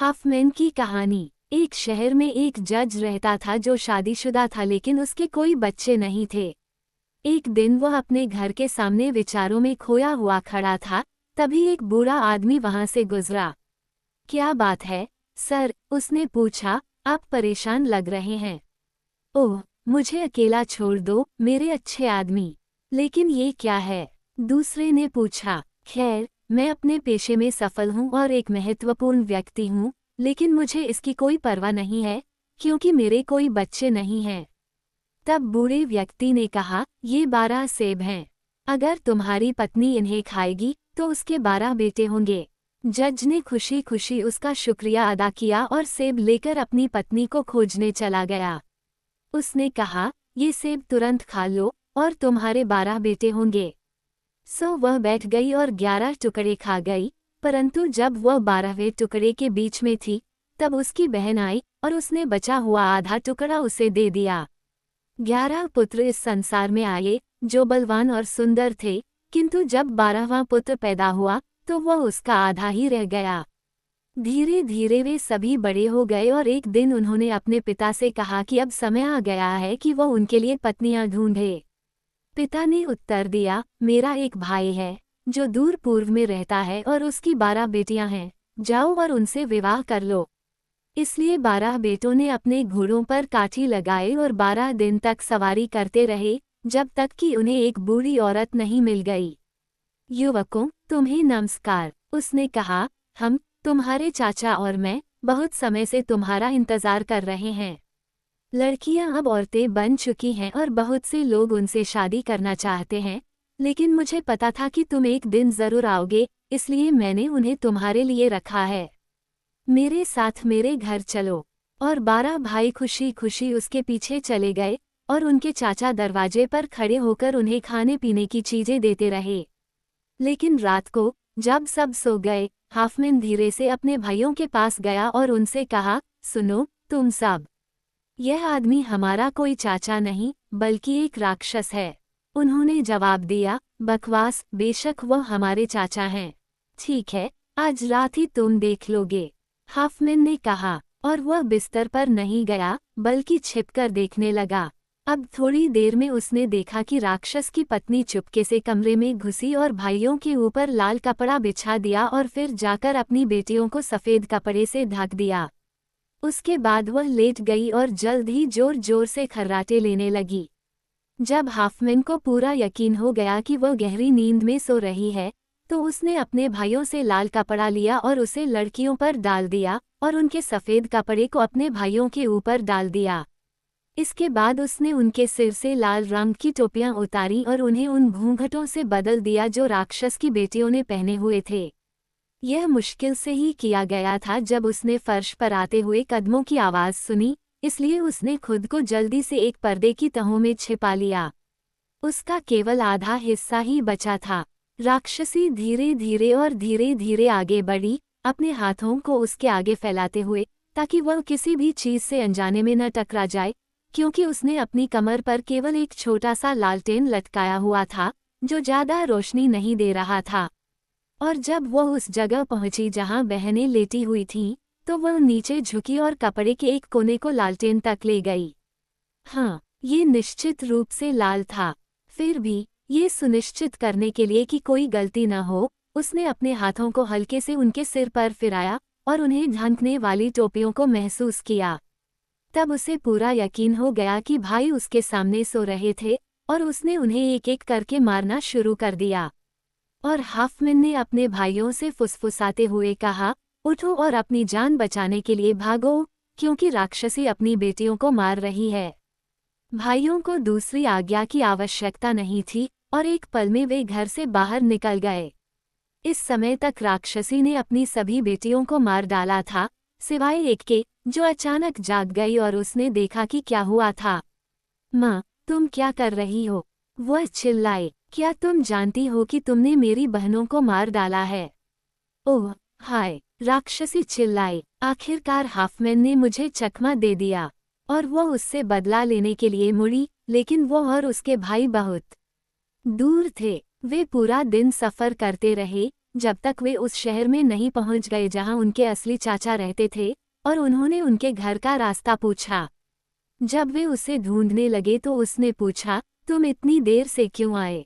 Hopman की कहानी। एक शहर में एक जज रहता था जो शादीशुदा था, लेकिन उसके कोई बच्चे नहीं थे। एक दिन वह अपने घर के सामने विचारों में खोया हुआ खड़ा था, तभी एक बूढ़ा आदमी वहां से गुजरा। क्या बात है सर, उसने पूछा, आप परेशान लग रहे हैं। ओह, मुझे अकेला छोड़ दो मेरे अच्छे आदमी। लेकिन ये क्या है? दूसरे ने पूछा। खैर, मैं अपने पेशे में सफल हूँ और एक महत्वपूर्ण व्यक्ति हूँ, लेकिन मुझे इसकी कोई परवाह नहीं है, क्योंकि मेरे कोई बच्चे नहीं हैं। तब बूढ़े व्यक्ति ने कहा, ये 12 सेब हैं। अगर तुम्हारी पत्नी इन्हें खाएगी तो उसके 12 बेटे होंगे। जज ने खुशी खुशी उसका शुक्रिया अदा किया और सेब लेकर अपनी पत्नी को खोजने चला गया। उसने कहा, ये सेब तुरंत खा लो और तुम्हारे 12 बेटे होंगे। सो वह बैठ गई और 11 टुकड़े खा गई, परंतु जब वह 12वें टुकड़े के बीच में थी, तब उसकी बहन आई और उसने बचा हुआ आधा टुकड़ा उसे दे दिया। 11 पुत्र इस संसार में आए जो बलवान और सुंदर थे, किंतु जब 12वां पुत्र पैदा हुआ तो वह उसका आधा ही रह गया। धीरे धीरे वे सभी बड़े हो गए और एक दिन उन्होंने अपने पिता से कहा कि अब समय आ गया है कि वह उनके लिए पत्नियां ढूंढे। पिता ने उत्तर दिया, मेरा एक भाई है जो दूर पूर्व में रहता है और उसकी 12 बेटियां हैं, जाओ और उनसे विवाह कर लो। इसलिए 12 बेटों ने अपने घोड़ों पर काठी लगाए और 12 दिन तक सवारी करते रहे, जब तक कि उन्हें एक बूढ़ी औरत नहीं मिल गई। युवकों, तुम्हें नमस्कार, उसने कहा, हम, तुम्हारे चाचा और मैं, बहुत समय से तुम्हारा इंतजार कर रहे हैं। लड़कियां अब औरतें बन चुकी हैं और बहुत से लोग उनसे शादी करना चाहते हैं, लेकिन मुझे पता था कि तुम एक दिन जरूर आओगे, इसलिए मैंने उन्हें तुम्हारे लिए रखा है। मेरे साथ मेरे घर चलो। और 12 भाई खुशी खुशी उसके पीछे चले गए और उनके चाचा दरवाजे पर खड़े होकर उन्हें खाने पीने की चीजें देते रहे। लेकिन रात को, जब सब सो गए, हाफमैन धीरे से अपने भाइयों के पास गया और उनसे कहा, सुनो तुम सब, यह आदमी हमारा कोई चाचा नहीं बल्कि एक राक्षस है। उन्होंने जवाब दिया, बकवास, बेशक वह हमारे चाचा हैं। ठीक है, आज रात ही तुम देख लोगे, हाफमैन ने कहा, और वह बिस्तर पर नहीं गया बल्कि छिपकर देखने लगा। अब थोड़ी देर में उसने देखा कि राक्षस की पत्नी चुपके से कमरे में घुसी और भाइयों के ऊपर लाल कपड़ा बिछा दिया और फिर जाकर अपनी बेटियों को सफ़ेद कपड़े से ढक दिया। उसके बाद वह लेट गई और जल्द ही जोर जोर से खर्राटे लेने लगी। जब हाफमैन को पूरा यकीन हो गया कि वह गहरी नींद में सो रही है, तो उसने अपने भाइयों से लाल कपड़ा लिया और उसे लड़कियों पर डाल दिया और उनके सफ़ेद कपड़े को अपने भाइयों के ऊपर डाल दिया। इसके बाद उसने उनके सिर से लाल रंग की टोपियां उतारी और उन्हें उन घूंघटों से बदल दिया जो राक्षस की बेटियों ने पहने हुए थे। यह मुश्किल से ही किया गया था जब उसने फर्श पर आते हुए कदमों की आवाज़ सुनी, इसलिए उसने खुद को जल्दी से एक पर्दे की तहों में छिपा लिया। उसका केवल आधा हिस्सा ही बचा था। राक्षसी धीरे धीरे आगे बढ़ी, अपने हाथों को उसके आगे फैलाते हुए, ताकि वह किसी भी चीज़ से अनजाने में न टकरा जाए, क्योंकि उसने अपनी कमर पर केवल एक छोटा सा लालटेन लटकाया हुआ था जो ज़्यादा रोशनी नहीं दे रहा था। और जब वह उस जगह पहुंची जहां बहनें लेटी हुई थीं, तो वह नीचे झुकी और कपड़े के एक कोने को लालटेन तक ले गई। हाँ, ये निश्चित रूप से लाल था। फिर भी, ये सुनिश्चित करने के लिए कि कोई गलती न हो, उसने अपने हाथों को हल्के से उनके सिर पर फिराया और उन्हें ढंकने वाली टोपियों को महसूस किया। तब उसे पूरा यकीन हो गया कि भाई उसके सामने सो रहे थे और उसने उन्हें एक एक करके मारना शुरू कर दिया। और हाफमैन ने अपने भाइयों से फुसफुसाते हुए कहा, उठो और अपनी जान बचाने के लिए भागो, क्योंकि राक्षसी अपनी बेटियों को मार रही है। भाइयों को दूसरी आज्ञा की आवश्यकता नहीं थी और एक पल में वे घर से बाहर निकल गए। इस समय तक राक्षसी ने अपनी सभी बेटियों को मार डाला था, सिवाय एक के, जो अचानक जाग गई और उसने देखा कि क्या हुआ था। माँ, तुम क्या कर रही हो? वह चिल्लाई, क्या तुम जानती हो कि तुमने मेरी बहनों को मार डाला है? ओह हाय, राक्षसी चिल्लाई, आखिरकार हाफमैन ने मुझे चकमा दे दिया। और वह उससे बदला लेने के लिए मुड़ी, लेकिन वह और उसके भाई बहुत दूर थे। वे पूरा दिन सफ़र करते रहे, जब तक वे उस शहर में नहीं पहुंच गए जहां उनके असली चाचा रहते थे, और उन्होंने उनके घर का रास्ता पूछा। जब वे उसे ढूंढने लगे तो उसने पूछा, तुम इतनी देर से क्यों आए?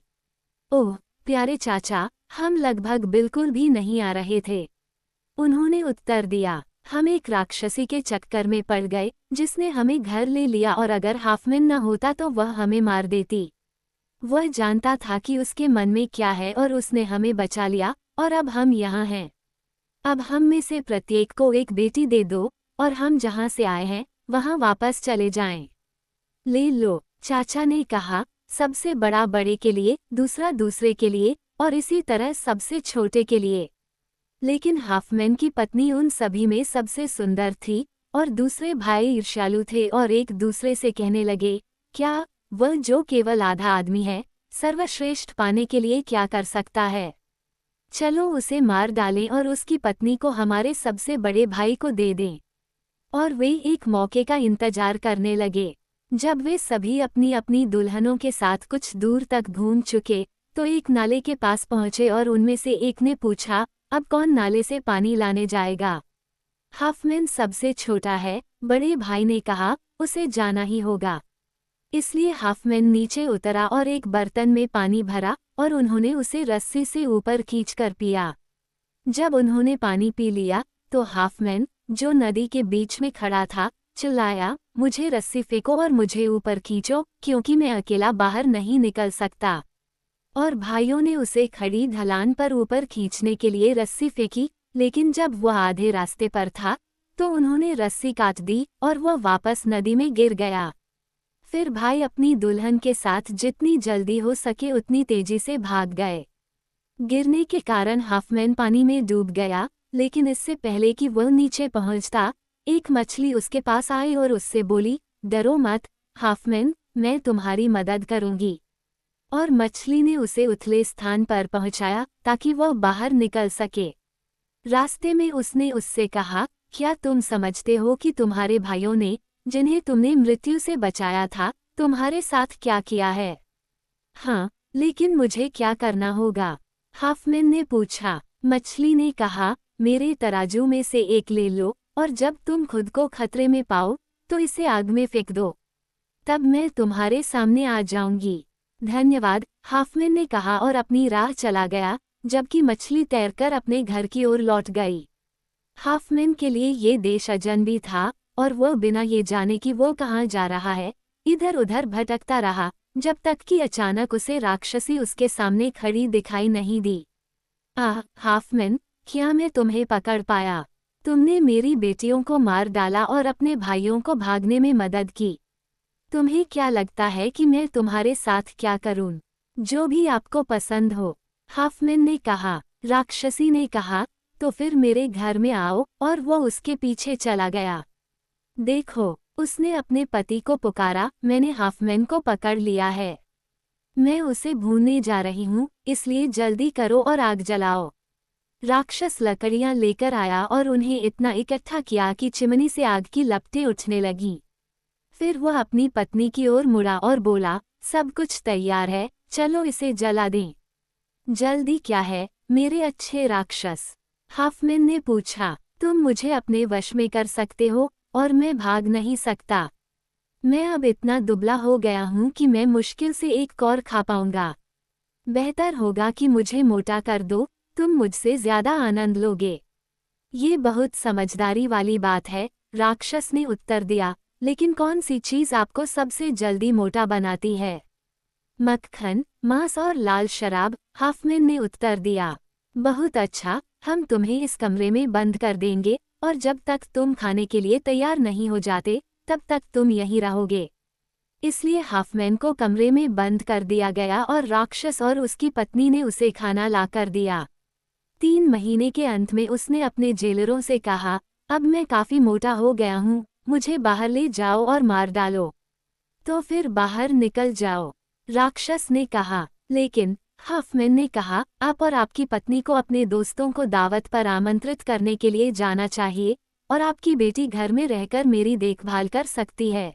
ओह प्यारे चाचा, हम लगभग बिल्कुल भी नहीं आ रहे थे। उन्होंने उत्तर दिया, हम एक राक्षसी के चक्कर में पड़ गए जिसने हमें घर ले लिया, और अगर हाफमैन न होता तो वह हमें मार देती। वह जानता था कि उसके मन में क्या है और उसने हमें बचा लिया, और अब हम यहाँ हैं। अब हम में से प्रत्येक को एक बेटी दे दो और हम जहाँ से आए हैं वहाँ वापस चले जाएं। ले लो, चाचा ने कहा, सबसे बड़ा बड़े के लिए, दूसरा दूसरे के लिए, और इसी तरह सबसे छोटे के लिए। लेकिन हाफमैन की पत्नी उन सभी में सबसे सुंदर थी, और दूसरे भाई ईर्ष्यालु थे और एक दूसरे से कहने लगे, क्या वह जो केवल आधा आदमी है, सर्वश्रेष्ठ पाने के लिए क्या कर सकता है? चलो उसे मार डालें और उसकी पत्नी को हमारे सबसे बड़े भाई को दे दें। और वे एक मौके का इंतजार करने लगे। जब वे सभी अपनी अपनी दुल्हनों के साथ कुछ दूर तक घूम चुके, तो एक नाले के पास पहुंचे और उनमें से एक ने पूछा, अब कौन नाले से पानी लाने जाएगा? हाफमैन सबसे छोटा है, बड़े भाई ने कहा, उसे जाना ही होगा। इसलिए हाफमैन नीचे उतरा और एक बर्तन में पानी भरा और उन्होंने उसे रस्सी से ऊपर खींचकर पिया। जब उन्होंने पानी पी लिया तो हाफमैन, जो नदी के बीच में खड़ा था, चिल्लाया, मुझे रस्सी फेंको और मुझे ऊपर खींचो, क्योंकि मैं अकेला बाहर नहीं निकल सकता। और भाइयों ने उसे खड़ी ढलान पर ऊपर खींचने के लिए रस्सी फेंकी, लेकिन जब वह आधे रास्ते पर था तो उन्होंने रस्सी काट दी और वह वापस नदी में गिर गया। फिर भाई अपनी दुल्हन के साथ जितनी जल्दी हो सके उतनी तेजी से भाग गए। गिरने के कारण हाफमैन पानी में डूब गया, लेकिन इससे पहले कि वह नीचे पहुंचता, एक मछली उसके पास आई और उससे बोली, डरो मत हाफमैन, मैं तुम्हारी मदद करूंगी। और मछली ने उसे उथले स्थान पर पहुंचाया ताकि वह बाहर निकल सके। रास्ते में उसने उससे कहा, क्या तुम समझते हो कि तुम्हारे भाइयों ने, जिन्हें तुमने मृत्यु से बचाया था, तुम्हारे साथ क्या किया है? हाँ, लेकिन मुझे क्या करना होगा? हाफमैन ने पूछा। मछली ने कहा, मेरे तराजू में से एक ले लो और जब तुम खुद को खतरे में पाओ तो इसे आग में फेंक दो, तब मैं तुम्हारे सामने आ जाऊंगी। धन्यवाद, हाफमैन ने कहा और अपनी राह चला गया, जबकि मछली तैरकर अपने घर की ओर लौट गई। हाफमैन के लिए ये देश अजनबी था और वह बिना ये जाने कि वो कहाँ जा रहा है, इधर उधर भटकता रहा, जब तक कि अचानक उसे राक्षसी उसके सामने खड़ी दिखाई नहीं दी। आह हाफमैन, क्या मैं तुम्हें पकड़ पाया? तुमने मेरी बेटियों को मार डाला और अपने भाइयों को भागने में मदद की। तुम्हें क्या लगता है कि मैं तुम्हारे साथ क्या करूं? जो भी आपको पसंद हो, हाफमैन ने कहा। राक्षसी ने कहा, तो फिर मेरे घर में आओ, और वो उसके पीछे चला गया। देखो, उसने अपने पति को पुकारा, मैंने हाफमैन को पकड़ लिया है। मैं उसे भूनने जा रही हूँ, इसलिए जल्दी करो और आग जलाओ। राक्षस लकड़ियाँ लेकर आया और उन्हें इतना इकट्ठा किया कि चिमनी से आग की लपटें उठने लगीं। फिर वह अपनी पत्नी की ओर मुड़ा और बोला, सब कुछ तैयार है, चलो इसे जला दें। जल्दी क्या है, मेरे अच्छे राक्षस? हाफमैन ने पूछा, तुम मुझे अपने वश में कर सकते हो और मैं भाग नहीं सकता। मैं अब इतना दुबला हो गया हूँ कि मैं मुश्किल से एक और खा पाऊंगा। बेहतर होगा कि मुझे मोटा कर दो, तुम मुझसे ज्यादा आनंद लोगे। ये बहुत समझदारी वाली बात है, राक्षस ने उत्तर दिया, लेकिन कौन सी चीज आपको सबसे जल्दी मोटा बनाती है? मक्खन, मांस और लाल शराब, हाफमैन ने उत्तर दिया। बहुत अच्छा, हम तुम्हें इस कमरे में बंद कर देंगे और जब तक तुम खाने के लिए तैयार नहीं हो जाते तब तक तुम यहीं रहोगे। इसलिए हाफमैन को कमरे में बंद कर दिया गया और राक्षस और उसकी पत्नी ने उसे खाना ला कर दिया। 3 महीने के अंत में उसने अपने जेलरों से कहा, अब मैं काफी मोटा हो गया हूँ, मुझे बाहर ले जाओ और मार डालो। तो फिर बाहर निकल जाओ, राक्षस ने कहा। लेकिन हाफमैन ने कहा, आप और आपकी पत्नी को अपने दोस्तों को दावत पर आमंत्रित करने के लिए जाना चाहिए और आपकी बेटी घर में रहकर मेरी देखभाल कर सकती है।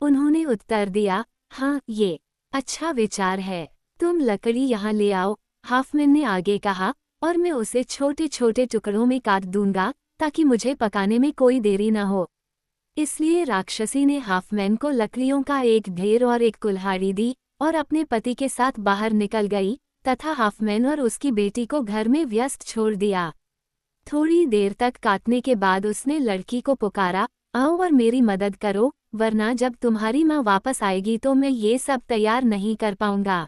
उन्होंने उत्तर दिया, हाँ ये अच्छा विचार है, तुम लकड़ी यहाँ ले आओ, हाफमैन ने आगे कहा, और मैं उसे छोटे छोटे टुकड़ों में काट दूंगा ताकि मुझे पकाने में कोई देरी न हो। इसलिए राक्षसी ने हाफमैन को लकड़ियों का एक ढेर और एक कुल्हाड़ी दी और अपने पति के साथ बाहर निकल गई तथा हाफमैन और उसकी बेटी को घर में व्यस्त छोड़ दिया। थोड़ी देर तक काटने के बाद उसने लड़की को पुकारा, आओ और मेरी मदद करो, वरना जब तुम्हारी माँ वापस आएगी तो मैं ये सब तैयार नहीं कर पाऊंगा।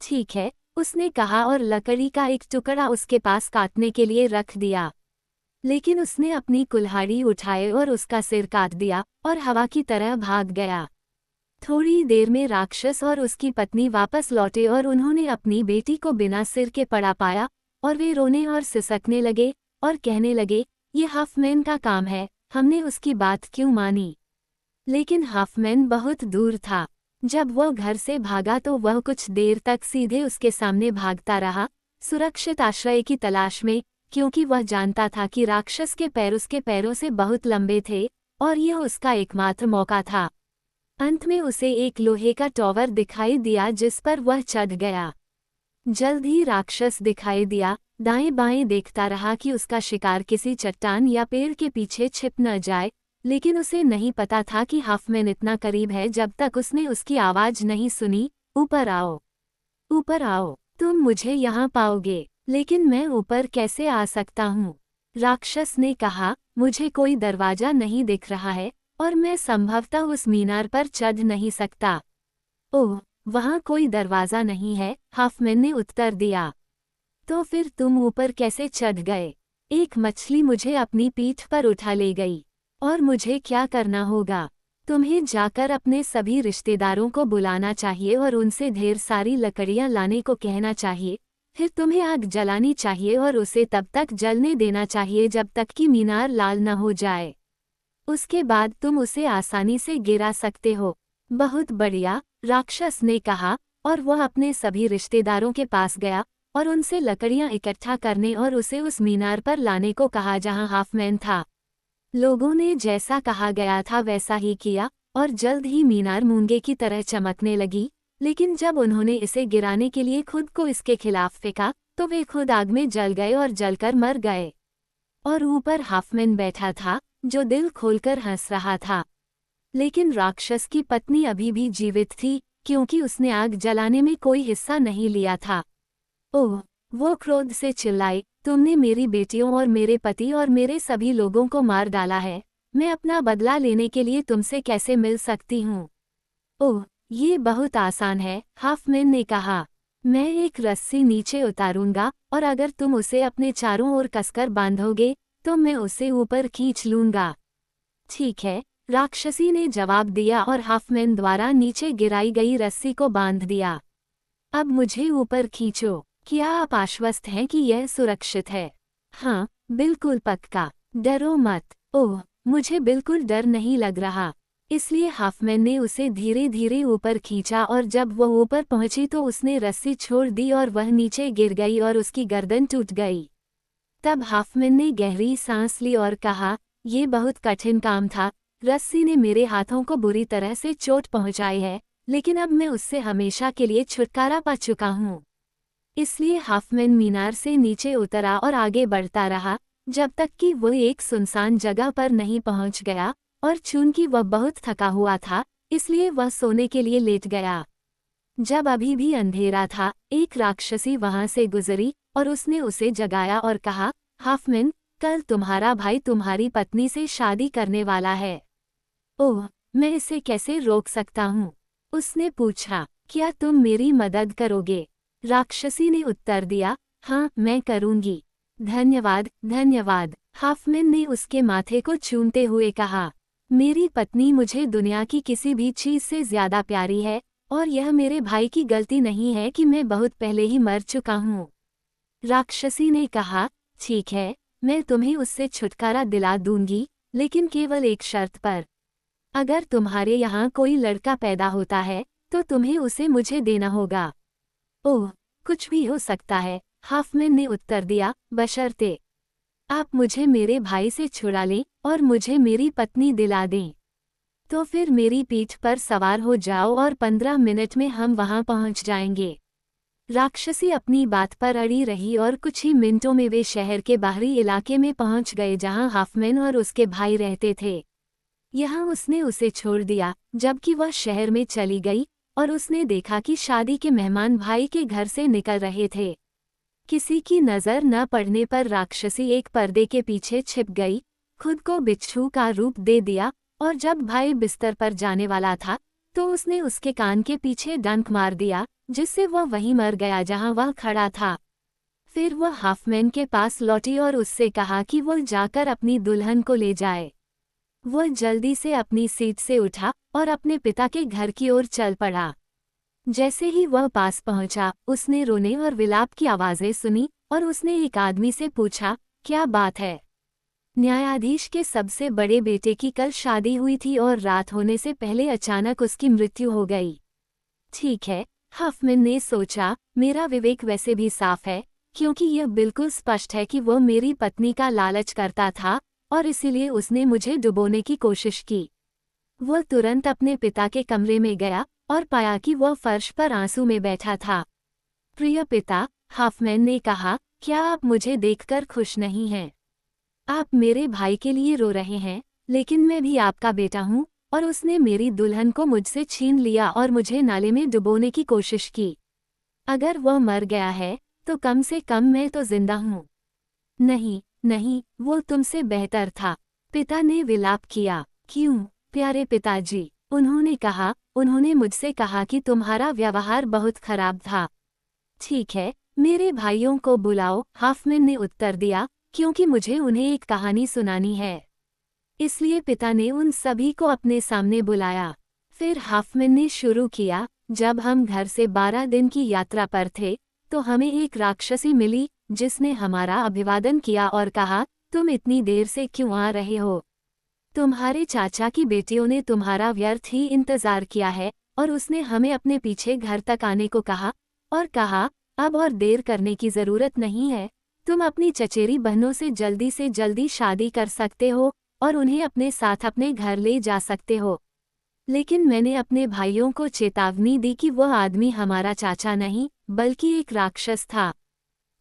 ठीक है, उसने कहा और लकड़ी का एक टुकड़ा उसके पास काटने के लिए रख दिया। लेकिन उसने अपनी कुल्हाड़ी उठाए और उसका सिर काट दिया और हवा की तरह भाग गया। थोड़ी देर में राक्षस और उसकी पत्नी वापस लौटे और उन्होंने अपनी बेटी को बिना सिर के पड़ा पाया और वे रोने और सिसकने लगे और कहने लगे, ये हाफमैन का काम है, हमने उसकी बात क्यों मानी। लेकिन हाफमैन बहुत दूर था। जब वह घर से भागा तो वह कुछ देर तक सीधे उसके सामने भागता रहा, सुरक्षित आश्रय की तलाश में, क्योंकि वह जानता था कि राक्षस के पैर उसके पैरों से बहुत लंबे थे और यह उसका एकमात्र मौका था। अंत में उसे एक लोहे का टॉवर दिखाई दिया जिस पर वह चढ़ गया। जल्द ही राक्षस दिखाई दिया, दाएं बाएं देखता रहा कि उसका शिकार किसी चट्टान या पेड़ के पीछे छिप न जाए, लेकिन उसे नहीं पता था कि हाफमैन इतना करीब है जब तक उसने उसकी आवाज नहीं सुनी, ऊपर आओ, ऊपर आओ, तुम मुझे यहाँ पाओगे। लेकिन मैं ऊपर कैसे आ सकता हूँ? राक्षस ने कहा, मुझे कोई दरवाजा नहीं दिख रहा है और मैं संभवतः उस मीनार पर चढ़ नहीं सकता। ओह, वहाँ कोई दरवाजा नहीं है, हाफमैन ने उत्तर दिया। तो फिर तुम ऊपर कैसे चढ़ गए? एक मछली मुझे अपनी पीठ पर उठा ले गई। और मुझे क्या करना होगा? तुम्हें जाकर अपने सभी रिश्तेदारों को बुलाना चाहिए और उनसे ढेर सारी लकड़ियां लाने को कहना चाहिए। फिर तुम्हें आग जलानी चाहिए और उसे तब तक जलने देना चाहिए जब तक कि मीनार लाल न हो जाए। उसके बाद तुम उसे आसानी से गिरा सकते हो। बहुत बढ़िया, राक्षस ने कहा, और वह अपने सभी रिश्तेदारों के पास गया और उनसे लकड़ियां इकट्ठा करने और उसे उस मीनार पर लाने को कहा जहां हाफमैन था। लोगों ने जैसा कहा गया था वैसा ही किया और जल्द ही मीनार मूंगे की तरह चमकने लगी। लेकिन जब उन्होंने इसे गिराने के लिए खुद को इसके खिलाफ फेंका तो वे खुद आग में जल गए और जलकर मर गए। और ऊपर हाफमैन बैठा था जो दिल खोलकर हंस रहा था। लेकिन राक्षस की पत्नी अभी भी जीवित थी क्योंकि उसने आग जलाने में कोई हिस्सा नहीं लिया था। ओह, वो क्रोध से चिल्लाई, तुमने मेरी बेटियों और मेरे पति और मेरे सभी लोगों को मार डाला है। मैं अपना बदला लेने के लिए तुमसे कैसे मिल सकती हूँ? ओह, ये बहुत आसान है, हाफमैन ने कहा। मैं एक रस्सी नीचे उतारूंगा और अगर तुम उसे अपने चारों ओर कसकर बांधोगे तो मैं उसे ऊपर खींच लूंगा। ठीक है, राक्षसी ने जवाब दिया और हाफमैन द्वारा नीचे गिराई गई रस्सी को बांध दिया। अब मुझे ऊपर खींचो। क्या आप आश्वस्त हैं कि यह सुरक्षित है? हाँ, बिल्कुल पक्का, डरो मत। ओह, मुझे बिल्कुल डर नहीं लग रहा। इसलिए हाफमैन ने उसे धीरे धीरे ऊपर खींचा और जब वह ऊपर पहुंची तो उसने रस्सी छोड़ दी और वह नीचे गिर गई और उसकी गर्दन टूट गई। तब हाफमैन ने गहरी सांस ली और कहा, यह बहुत कठिन काम था। रस्सी ने मेरे हाथों को बुरी तरह से चोट पहुंचाई है, लेकिन अब मैं उससे हमेशा के लिए छुटकारा पा चुका हूँ। इसलिए हाफमैन मीनार से नीचे उतरा और आगे बढ़ता रहा जब तक कि वह एक सुनसान जगह पर नहीं पहुंच गया और चूंकि वह बहुत थका हुआ था इसलिए वह सोने के लिए लेट गया। जब अभी भी अंधेरा था, एक राक्षसी वहां से गुजरी और उसने उसे जगाया और कहा, हाफमैन, कल तुम्हारा भाई तुम्हारी पत्नी से शादी करने वाला है। ओह, मैं इसे कैसे रोक सकता हूँ? उसने पूछा, क्या तुम मेरी मदद करोगे? राक्षसी ने उत्तर दिया, हाँ, मैं करूंगी। धन्यवाद, धन्यवाद। हाफमैन ने उसके माथे को चूमते हुए कहा, मेरी पत्नी मुझे दुनिया की किसी भी चीज से ज्यादा प्यारी है और यह मेरे भाई की गलती नहीं है कि मैं बहुत पहले ही मर चुका हूँ। राक्षसी ने कहा, ठीक है, मैं तुम्हें उससे छुटकारा दिला दूंगी, लेकिन केवल एक शर्त पर। अगर तुम्हारे यहाँ कोई लड़का पैदा होता है तो तुम्हें उसे मुझे देना होगा। ओह, कुछ भी हो सकता है, हाफमैन ने उत्तर दिया, बशर्ते आप मुझे मेरे भाई से छुड़ा लें और मुझे मेरी पत्नी दिला दें। तो फिर मेरी पीठ पर सवार हो जाओ और 15 मिनट में हम वहां पहुंच जाएंगे। राक्षसी अपनी बात पर अड़ी रही और कुछ ही मिनटों में वे शहर के बाहरी इलाके में पहुंच गए जहां हाफमैन और उसके भाई रहते थे। यहाँ उसने उसे छोड़ दिया जबकि वह शहर में चली गई और उसने देखा कि शादी के मेहमान भाई के घर से निकल रहे थे। किसी की नज़र न पड़ने पर राक्षसी एक पर्दे के पीछे छिप गई, खुद को बिच्छू का रूप दे दिया और जब भाई बिस्तर पर जाने वाला था तो उसने उसके कान के पीछे डंक मार दिया, जिससे वह वहीं मर गया जहां वह खड़ा था। फिर वह हाफमैन के पास लौटी और उससे कहा कि वह जाकर अपनी दुल्हन को ले जाए। वह जल्दी से अपनी सीट से उठा और अपने पिता के घर की ओर चल पड़ा। जैसे ही वह पास पहुंचा, उसने रोने और विलाप की आवाज़ें सुनी और उसने एक आदमी से पूछा, क्या बात है? न्यायाधीश के सबसे बड़े बेटे की कल शादी हुई थी और रात होने से पहले अचानक उसकी मृत्यु हो गई। ठीक है, हाफमैन ने सोचा, मेरा विवेक वैसे भी साफ है, क्योंकि यह बिल्कुल स्पष्ट है कि वह मेरी पत्नी का लालच करता था और इसीलिए उसने मुझे डुबोने की कोशिश की। वह तुरंत अपने पिता के कमरे में गया और पाया कि वह फर्श पर आंसू में बैठा था। प्रिय पिता, हाफमैन ने कहा, क्या आप मुझे देखकर खुश नहीं हैं? आप मेरे भाई के लिए रो रहे हैं, लेकिन मैं भी आपका बेटा हूँ और उसने मेरी दुल्हन को मुझसे छीन लिया और मुझे नाले में डुबोने की कोशिश की। अगर वह मर गया है तो कम से कम मैं तो जिंदा हूँ। नहीं नहीं, वो तुमसे बेहतर था, पिता ने विलाप किया। क्यों प्यारे पिताजी? उन्होंने कहा, उन्होंने मुझसे कहा कि तुम्हारा व्यवहार बहुत खराब था। ठीक है, मेरे भाइयों को बुलाओ, हाफमैन ने उत्तर दिया, क्योंकि मुझे उन्हें एक कहानी सुनानी है। इसलिए पिता ने उन सभी को अपने सामने बुलाया। फिर हाफमैन ने शुरू किया, जब हम घर से 12 दिन की यात्रा पर थे तो हमें एक राक्षसी मिली जिसने हमारा अभिवादन किया और कहा, तुम इतनी देर से क्यों आ रहे हो? तुम्हारे चाचा की बेटियों ने तुम्हारा व्यर्थ ही इंतजार किया है और उसने हमें अपने पीछे घर तक आने को कहा और कहा, अब और देर करने की जरूरत नहीं है, तुम अपनी चचेरी बहनों से जल्दी शादी कर सकते हो और उन्हें अपने साथ अपने घर ले जा सकते हो। लेकिन मैंने अपने भाइयों को चेतावनी दी कि वह आदमी हमारा चाचा नहीं बल्कि एक राक्षस था।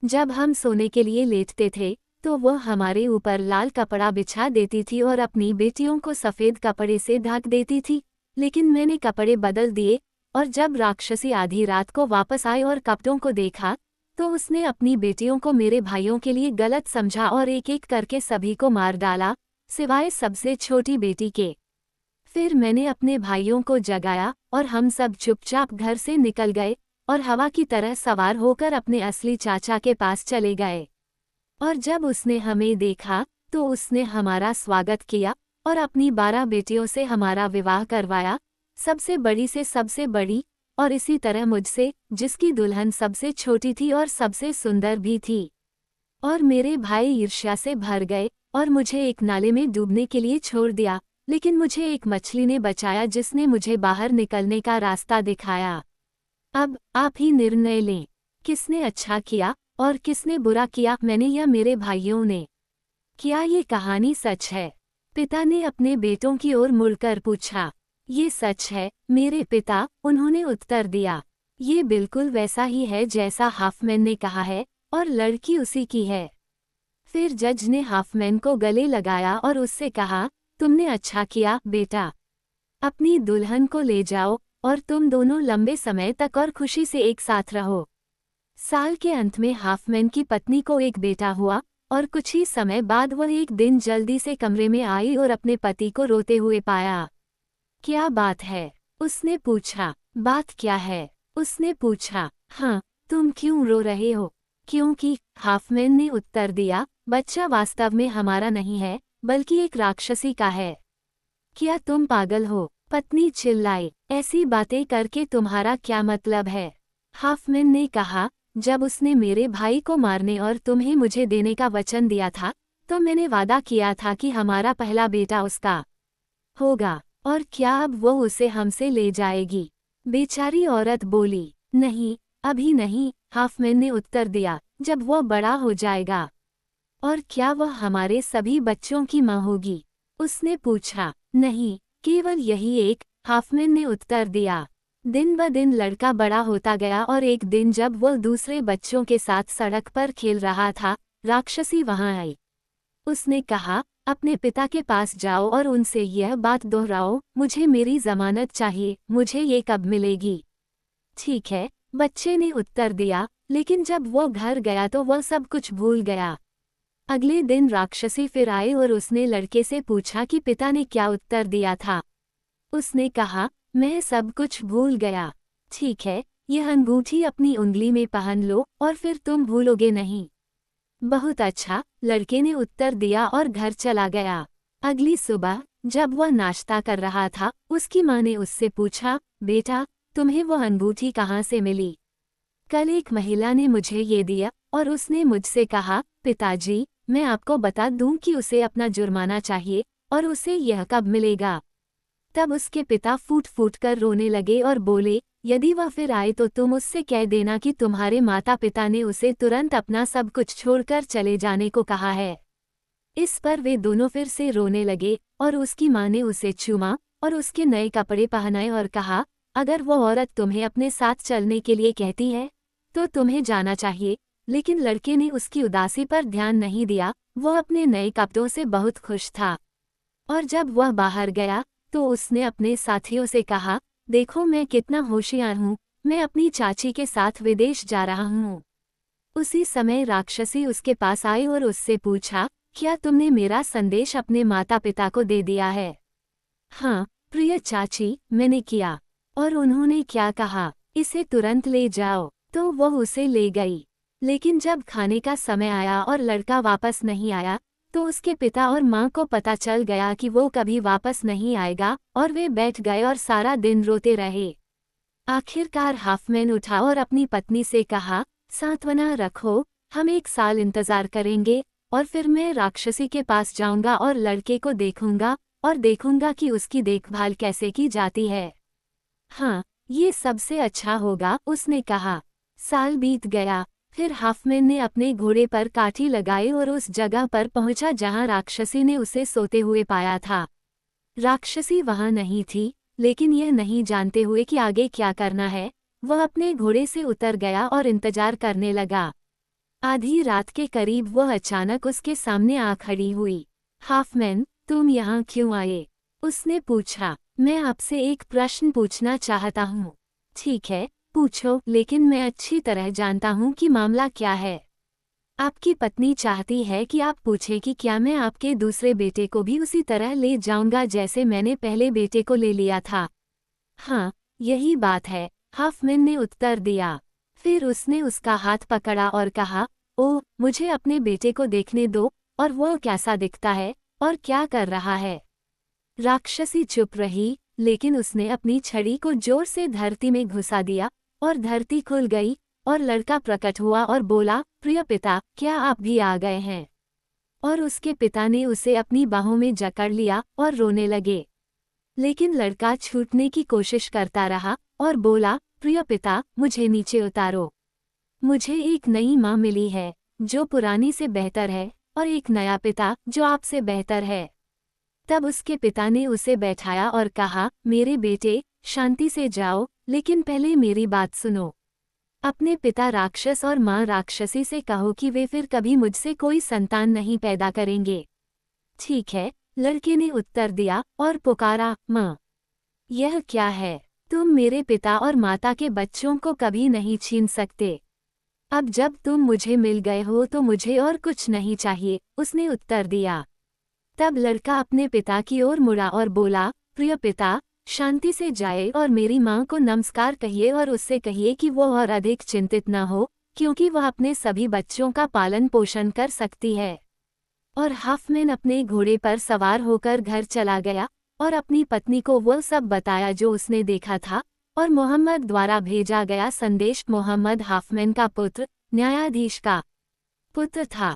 जब हम सोने के लिए लेटते थे तो वह हमारे ऊपर लाल कपड़ा बिछा देती थी और अपनी बेटियों को सफ़ेद कपड़े से ढक देती थी, लेकिन मैंने कपड़े बदल दिए और जब राक्षसी आधी रात को वापस आई और कपड़ों को देखा तो उसने अपनी बेटियों को मेरे भाइयों के लिए गलत समझा और एक एक करके सभी को मार डाला, सिवाय सबसे छोटी बेटी के। फिर मैंने अपने भाइयों को जगाया और हम सब चुपचाप घर से निकल गए और हवा की तरह सवार होकर अपने असली चाचा के पास चले गए। और जब उसने हमें देखा तो उसने हमारा स्वागत किया और अपनी 12 बेटियों से हमारा विवाह करवाया, सबसे बड़ी से सबसे बड़ी, और इसी तरह मुझसे, जिसकी दुल्हन सबसे छोटी थी और सबसे सुंदर भी थी। और मेरे भाई ईर्ष्या से भर गए और मुझे एक नाले में डूबने के लिए छोड़ दिया, लेकिन मुझे एक मछली ने बचाया जिसने मुझे बाहर निकलने का रास्ता दिखाया। अब आप ही निर्णय लें, किसने अच्छा किया और किसने बुरा किया, मैंने या मेरे भाइयों ने? क्या ये कहानी सच है? पिता ने अपने बेटों की ओर मुड़कर पूछा। ये सच है मेरे पिता, उन्होंने उत्तर दिया। ये बिल्कुल वैसा ही है जैसा हाफमैन ने कहा है और लड़की उसी की है। फिर जज ने हाफमैन को गले लगाया और उससे कहा, तुमने अच्छा किया बेटा, अपनी दुल्हन को ले जाओ और तुम दोनों लंबे समय तक और खुशी से एक साथ रहो। साल के अंत में हाफमैन की पत्नी को एक बेटा हुआ और कुछ ही समय बाद वह एक दिन जल्दी से कमरे में आई और अपने पति को रोते हुए पाया। क्या बात है? उसने पूछा। बात क्या है? उसने पूछा। हाँ, तुम क्यों रो रहे हो? क्योंकि, हाफमैन ने उत्तर दिया, बच्चा वास्तव में हमारा नहीं है बल्कि एक राक्षसी का है। क्या तुम पागल हो? पत्नी चिल्लाई। ऐसी बातें करके तुम्हारा क्या मतलब है? हाफमैन ने कहा, जब उसने मेरे भाई को मारने और तुम्हें मुझे देने का वचन दिया था तो मैंने वादा किया था कि हमारा पहला बेटा उसका होगा, और क्या अब वो उसे हमसे ले जाएगी? बेचारी औरत बोली। नहीं, अभी नहीं, हाफमैन ने उत्तर दिया, जब वो बड़ा हो जाएगा। और क्या वह हमारे सभी बच्चों की माँ होगी? उसने पूछा। नहीं, केवल यही एक, हाफमैन ने उत्तर दिया। दिन ब दिन लड़का बड़ा होता गया और एक दिन जब वह दूसरे बच्चों के साथ सड़क पर खेल रहा था, राक्षसी वहां आई। उसने कहा, अपने पिता के पास जाओ और उनसे यह बात दोहराओ, मुझे मेरी जमानत चाहिए, मुझे ये कब मिलेगी। ठीक है, बच्चे ने उत्तर दिया, लेकिन जब वो घर गया तो वह सब कुछ भूल गया। अगले दिन राक्षसी फिर आई और उसने लड़के से पूछा कि पिता ने क्या उत्तर दिया था। उसने कहा, मैं सब कुछ भूल गया। ठीक है, यह अंगूठी अपनी उंगली में पहन लो और फिर तुम भूलोगे नहीं। बहुत अच्छा, लड़के ने उत्तर दिया और घर चला गया। अगली सुबह जब वह नाश्ता कर रहा था, उसकी माँ ने उससे पूछा, बेटा, तुम्हें वह अंगूठी कहाँ से मिली? कल एक महिला ने मुझे ये दिया और उसने मुझसे कहा, पिताजी, मैं आपको बता दूं कि उसे अपना जुर्माना चाहिए और उसे यह कब मिलेगा। तब उसके पिता फूट फूट कर रोने लगे और बोले, यदि वह फिर आए तो तुम उससे कह देना कि तुम्हारे माता पिता ने उसे तुरंत अपना सब कुछ छोड़कर चले जाने को कहा है। इस पर वे दोनों फिर से रोने लगे और उसकी माँ ने उसे चूमा और उसके नए कपड़े पहनाए और कहा, अगर वो औरत तुम्हें अपने साथ चलने के लिए कहती है तो तुम्हें जाना चाहिए। लेकिन लड़के ने उसकी उदासी पर ध्यान नहीं दिया, वह अपने नए कपड़ों से बहुत खुश था। और जब वह बाहर गया तो उसने अपने साथियों से कहा, देखो मैं कितना होशियार हूँ, मैं अपनी चाची के साथ विदेश जा रहा हूँ। उसी समय राक्षसी उसके पास आई और उससे पूछा, क्या तुमने मेरा संदेश अपने माता पिता को दे दिया है? हाँ प्रिय चाची, मैंने किया। और उन्होंने क्या कहा? इसे तुरंत ले जाओ। तो वह उसे ले गई। लेकिन जब खाने का समय आया और लड़का वापस नहीं आया तो उसके पिता और माँ को पता चल गया कि वो कभी वापस नहीं आएगा और वे बैठ गए और सारा दिन रोते रहे। आखिरकार हाफमैन उठा और अपनी पत्नी से कहा, सांत्वना रखो, हम 1 साल इंतजार करेंगे और फिर मैं राक्षसी के पास जाऊंगा और लड़के को देखूंगा और देखूंगा कि उसकी देखभाल कैसे की जाती है। हाँ, ये सबसे अच्छा होगा, उसने कहा। साल बीत गया, फिर हाफमैन ने अपने घोड़े पर काठी लगाई और उस जगह पर पहुंचा जहां राक्षसी ने उसे सोते हुए पाया था। राक्षसी वहां नहीं थी, लेकिन यह नहीं जानते हुए कि आगे क्या करना है, वह अपने घोड़े से उतर गया और इंतजार करने लगा। आधी रात के करीब वह अचानक उसके सामने आ खड़ी हुई। हाफमैन, तुम यहाँ क्यों आए? उसने पूछा। मैं आपसे एक प्रश्न पूछना चाहता हूँ। ठीक है, पूछो, लेकिन मैं अच्छी तरह जानता हूँ कि मामला क्या है। आपकी पत्नी चाहती है कि आप पूछें कि क्या मैं आपके दूसरे बेटे को भी उसी तरह ले जाऊंगा जैसे मैंने पहले बेटे को ले लिया था। हाँ, यही बात है, हाफमैन ने उत्तर दिया। फिर उसने उसका हाथ पकड़ा और कहा, ओह, मुझे अपने बेटे को देखने दो, और वो कैसा दिखता है और क्या कर रहा है। राक्षसी चुप रही, लेकिन उसने अपनी छड़ी को जोर से धरती में घुसा दिया और धरती खुल गई और लड़का प्रकट हुआ और बोला, प्रिय पिता, क्या आप भी आ गए हैं? और उसके पिता ने उसे अपनी बाहों में जकड़ लिया और रोने लगे। लेकिन लड़का छूटने की कोशिश करता रहा और बोला, प्रिय पिता, मुझे नीचे उतारो। मुझे एक नई माँ मिली है जो पुरानी से बेहतर है और एक नया पिता जो आपसे बेहतर है। तब उसके पिता ने उसे बैठाया और कहा, मेरे बेटे, शांति से जाओ, लेकिन पहले मेरी बात सुनो। अपने पिता राक्षस और माँ राक्षसी से कहो कि वे फिर कभी मुझसे कोई संतान नहीं पैदा करेंगे। ठीक है, लड़के ने उत्तर दिया और पुकारा, माँ। यह क्या है? तुम मेरे पिता और माता के बच्चों को कभी नहीं छीन सकते। अब जब तुम मुझे मिल गए हो तो मुझे और कुछ नहीं चाहिए, उसने उत्तर दिया। तब लड़का अपने पिता की ओर मुड़ा और बोला, प्रिय पिता, शांति से जाए और मेरी माँ को नमस्कार कहिए और उससे कहिए कि वो और अधिक चिंतित न हो, क्योंकि वह अपने सभी बच्चों का पालन पोषण कर सकती है। और हाफमैन अपने घोड़े पर सवार होकर घर चला गया और अपनी पत्नी को वह सब बताया जो उसने देखा था। और मोहम्मद द्वारा भेजा गया संदेश मोहम्मद हाफमैन का पुत्र, न्यायाधीश का पुत्र था।